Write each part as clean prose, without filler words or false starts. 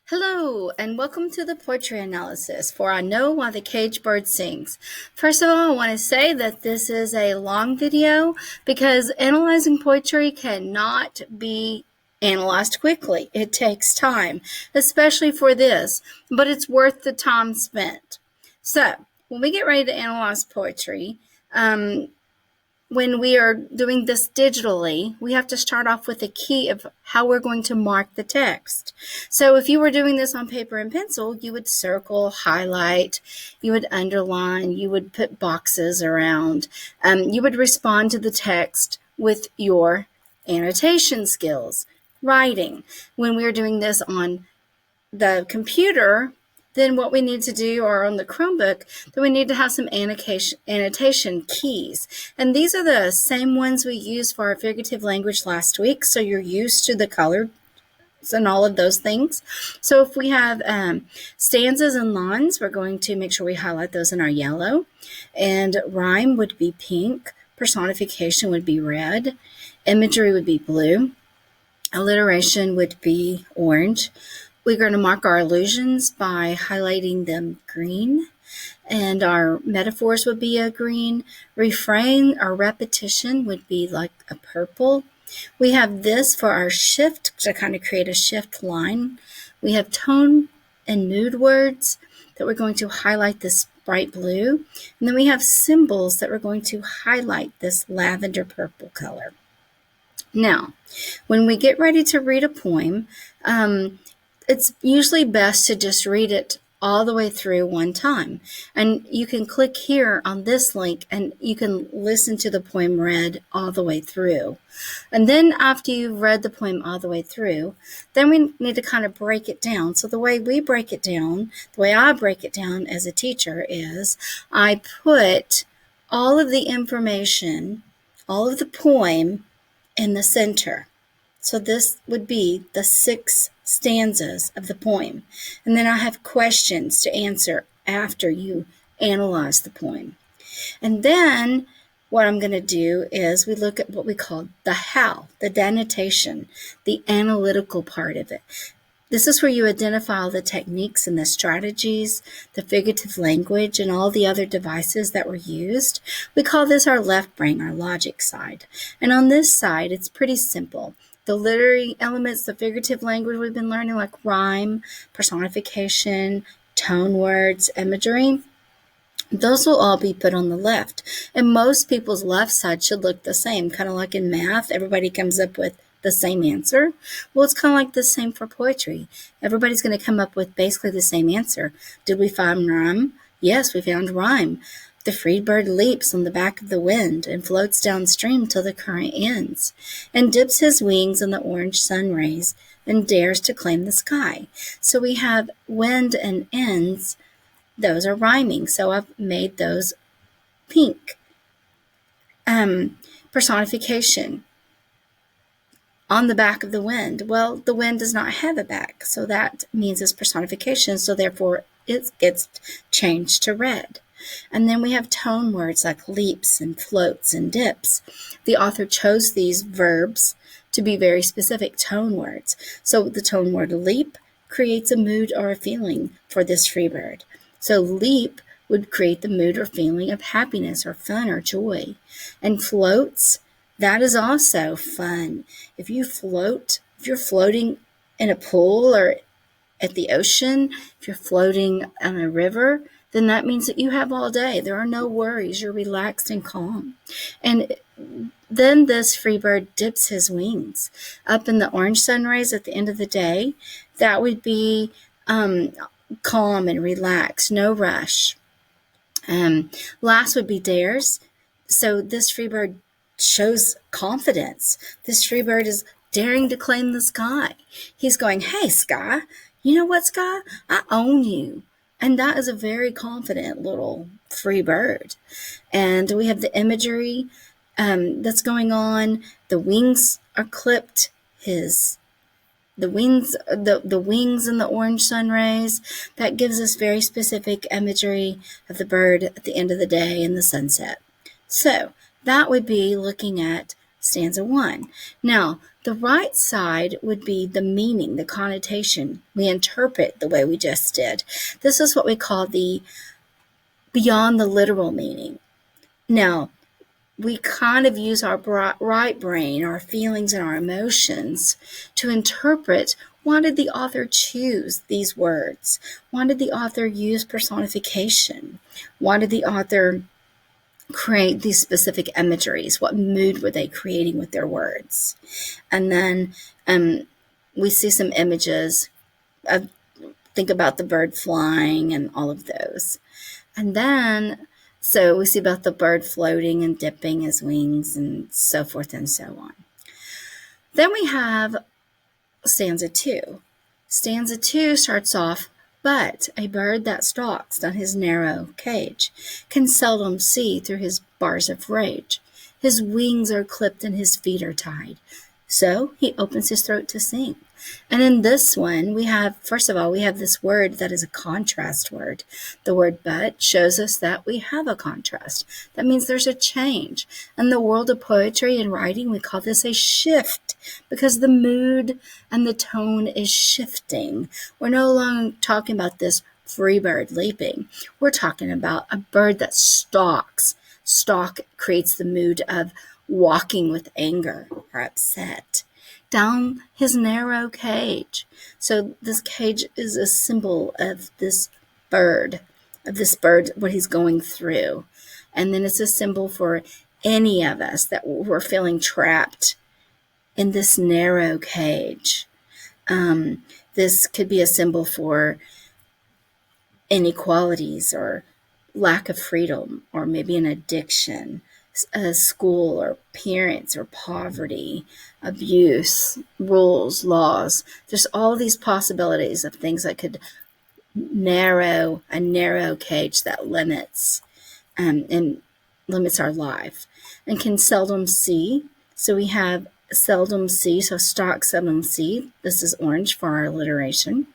Hello, and welcome to the poetry analysis for I Know Why the Caged Bird Sings. First of all, I want to say that this is a long video because analyzing poetry cannot be analyzed quickly. It takes time, especially for this, but it's worth the time spent. So, when we get ready to analyze poetry, when we are doing this digitally, we have to start off with a key of how we're going to mark the text. So if you were doing this on paper and pencil, you would circle, highlight, you would underline, you would put boxes around, you would respond to the text with your annotation skills. Writing. When we are doing this on the computer, then what we need to do, or on the Chromebook, then we need to have some annotation keys. And these are the same ones we used for our figurative language last week, so you're used to the colors and all of those things. So if we have stanzas and lines, we're going to make sure we highlight those in our yellow. And rhyme would be pink, personification would be red, imagery would be blue, alliteration would be orange. We're going to mark our allusions by highlighting them green, and our metaphors would be a green. Refrain or repetition would be like a purple. We have this for our shift to kind of create a shift line. We have tone and mood words that we're going to highlight this bright blue. And then we have symbols that we're going to highlight this lavender purple color. Now, when we get ready to read a poem, it's usually best to just read it all the way through one time. And you can click here on this link and you can listen to the poem read all the way through. And then after you've read the poem all the way through, then we need to kind of break it down. So the way we break it down, the way I break it down as a teacher is I put all of the information, all of the poem in the center. So this would be the 6 stanzas of the poem. And then I have questions to answer after you analyze the poem. And then what I'm going to do is we look at what we call the how, the denotation, the analytical part of it. This is where you identify all the techniques and the strategies, the figurative language, and all the other devices that were used. We call this our left brain, our logic side. And on this side, it's pretty simple. The literary elements, the figurative language we've been learning, like rhyme, personification, tone words, imagery, those will all be put on the left. And most people's left side should look the same, kind of like in math, everybody comes up with the same answer. Well, it's kind of like the same for poetry. Everybody's going to come up with basically the same answer. Did we find rhyme? Yes, we found rhyme. The free bird leaps on the back of the wind and floats downstream till the current ends, and dips his wings in the orange sun rays and dares to claim the sky. So we have wind and ends. Those are rhyming, so I've made those pink. Personification. On the back of the wind. Well, the wind does not have a back, so that means it's personification, so therefore it gets changed to red. And then we have tone words like leaps and floats and dips. The author chose these verbs to be very specific tone words. So the tone word leap creates a mood or a feeling for this free bird. So leap would create the mood or feeling of happiness or fun or joy. And floats, that is also fun. If you're floating in a pool or at the ocean, if you're floating on a river, then that means that you have all day. There are no worries. You're relaxed and calm. And then this free bird dips his wings up in the orange sun rays at the end of the day. That would be calm and relaxed, no rush. Last would be dares. So this free bird shows confidence. This free bird is daring to claim the sky. He's going, hey, sky, you know what, sky? I own you. And that is a very confident little free bird. And we have the imagery that's going on. The wings are clipped. The wings in the orange sun rays. That gives us very specific imagery of the bird at the end of the day in the sunset. So that would be looking at stanza 1. Now, the right side would be the meaning, the connotation. We interpret the way we just did. This is what we call the beyond the literal meaning. Now, we kind of use our right brain, our feelings and our emotions to interpret, why did the author choose these words? Why did the author use personification? Why did the author create these specific imageries? What mood were they creating with their words? And then we see some images of, think about the bird flying and all of those. And then, so we see about the bird floating and dipping his wings and so forth and so on. Then we have stanza 2. Stanza 2 starts off, but a bird that stalks on his narrow cage can seldom see through his bars of rage. His wings are clipped and his feet are tied. So he opens his throat to sing. And in this one, we have, first of all, we have this word that is a contrast word. The word but shows us that we have a contrast. That means there's a change. In the world of poetry and writing, we call this a shift because the mood and the tone is shifting. We're no longer talking about this free bird leaping. We're talking about a bird that stalks. Stalk creates the mood of walking with anger or upset down his narrow cage. So this cage is a symbol of this bird, what he's going through. And then it's a symbol for any of us that we're feeling trapped in this narrow cage. This could be a symbol for inequalities or lack of freedom, or maybe an addiction, a school or parents or poverty, abuse, rules, laws. There's all these possibilities of things that could narrow a narrow cage that limits and limits our life and can seldom see. So we have seldom see, so stalk, seldom see. This is orange for our alliteration.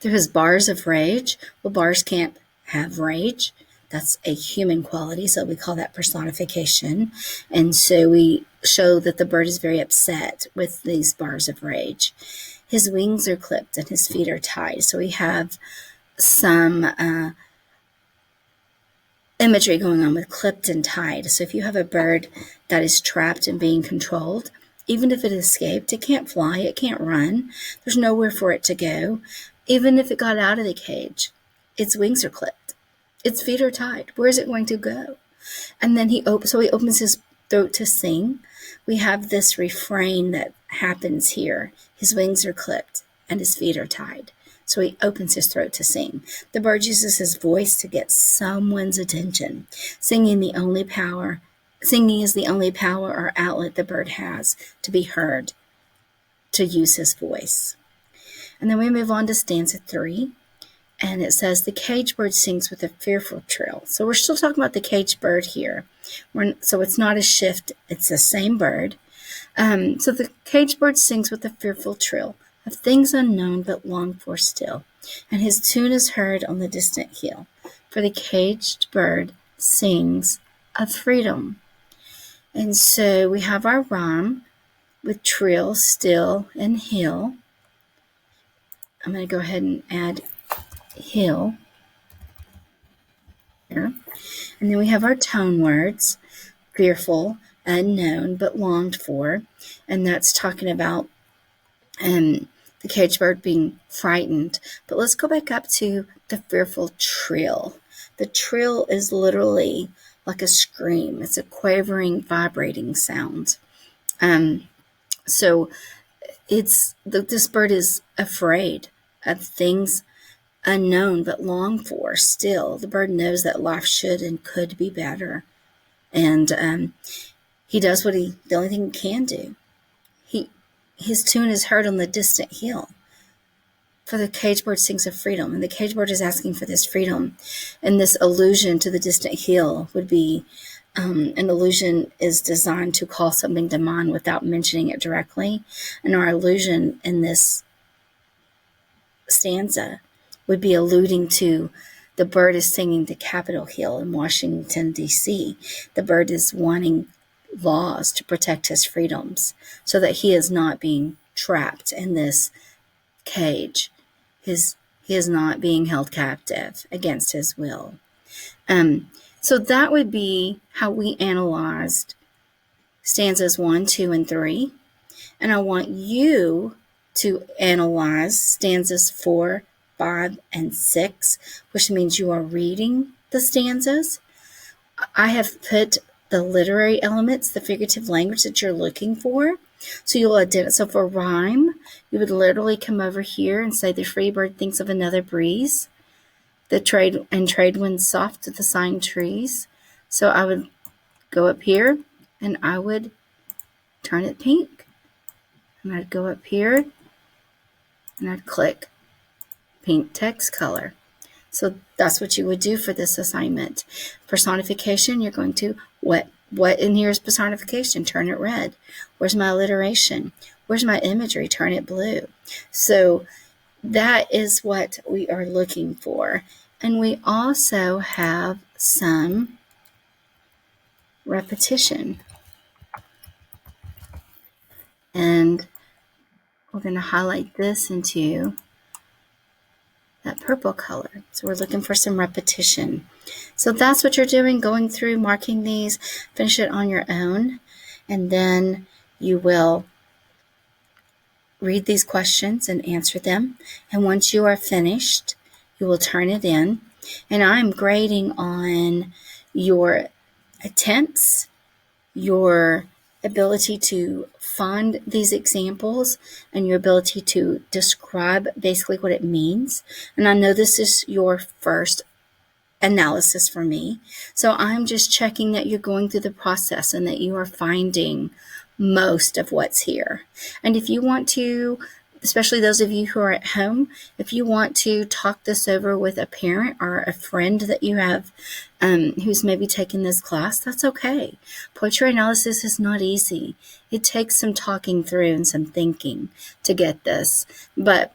Through his bars of rage. Well, bars can't have rage. That's a human quality, so we call that personification. And so we show that the bird is very upset with these bars of rage. His wings are clipped and his feet are tied. So we have some imagery going on with clipped and tied. So if you have a bird that is trapped and being controlled, even if it escaped, it can't fly, it can't run. There's nowhere for it to go. Even if it got out of the cage, its wings are clipped. Its feet are tied. Where is it going to go? And then he opens his throat to sing. We have this refrain that happens here. His wings are clipped and his feet are tied. So he opens his throat to sing. The bird uses his voice to get someone's attention. Singing is the only power or outlet the bird has to be heard, to use his voice. And then we move on to stanza 3. And it says, the cage bird sings with a fearful trill. So we're still talking about the cage bird here. So it's not a shift. It's the same bird. So the cage bird sings with a fearful trill of things unknown but longed for still. And his tune is heard on the distant hill. For the caged bird sings of freedom. And so we have our rhyme with trill, still, and hill. I'm going to go ahead and add hill here. And then we have our tone words, fearful, unknown, but longed for. And that's talking about the cage bird being frightened. But let's go back up to the fearful trill. The trill is literally like a scream. It's a quavering, vibrating sound. So this bird is afraid of things unknown but longed for still. The bird knows that life should and could be better. And he does the only thing he can do. His tune is heard on the distant hill. For the cage bird sings of freedom. And the cage bird is asking for this freedom. And this allusion to the distant hill would be, an allusion is designed to call something to mind without mentioning it directly. And our allusion in this stanza would be alluding to the bird is singing to Capitol Hill in Washington, D.C. The bird is wanting laws to protect his freedoms so that he is not being trapped in this cage. He is not being held captive against his will. So that would be how we analyzed stanzas 1, 2, and 3. And I want you to analyze stanzas 4, 5, and 6, which means you are reading the stanzas. I have put the literary elements, the figurative language that you're looking for. So you'll identify. So for rhyme, you would literally come over here and say, the free bird thinks of another breeze. The trade winds soft to the sighing trees. So I would go up here and I would turn it pink. And I'd go up here and I'd click pink text color. So that's what you would do for this assignment. Personification, you're going to, what in here is personification? Turn it red. Where's my alliteration? Where's my imagery? Turn it blue. So that is what we are looking for. And we also have some repetition. And we're going to highlight this into that purple color. So we're looking for some repetition. So that's what you're doing, going through, marking these, finish it on your own, and then you will read these questions and answer them. And once you are finished, you will turn it in. And I'm grading on your attempts, your ability to find these examples, and your ability to describe basically what it means. And I know this is your first analysis for me, so I'm just checking that you're going through the process and that you are finding most of what's here. And if you want to, especially those of you who are at home, if you want to talk this over with a parent or a friend that you have who's maybe taking this class, that's okay. Poetry analysis is not easy. It takes some talking through and some thinking to get this, but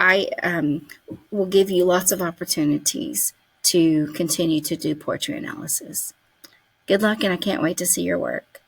I will give you lots of opportunities to continue to do poetry analysis. Good luck, and I can't wait to see your work.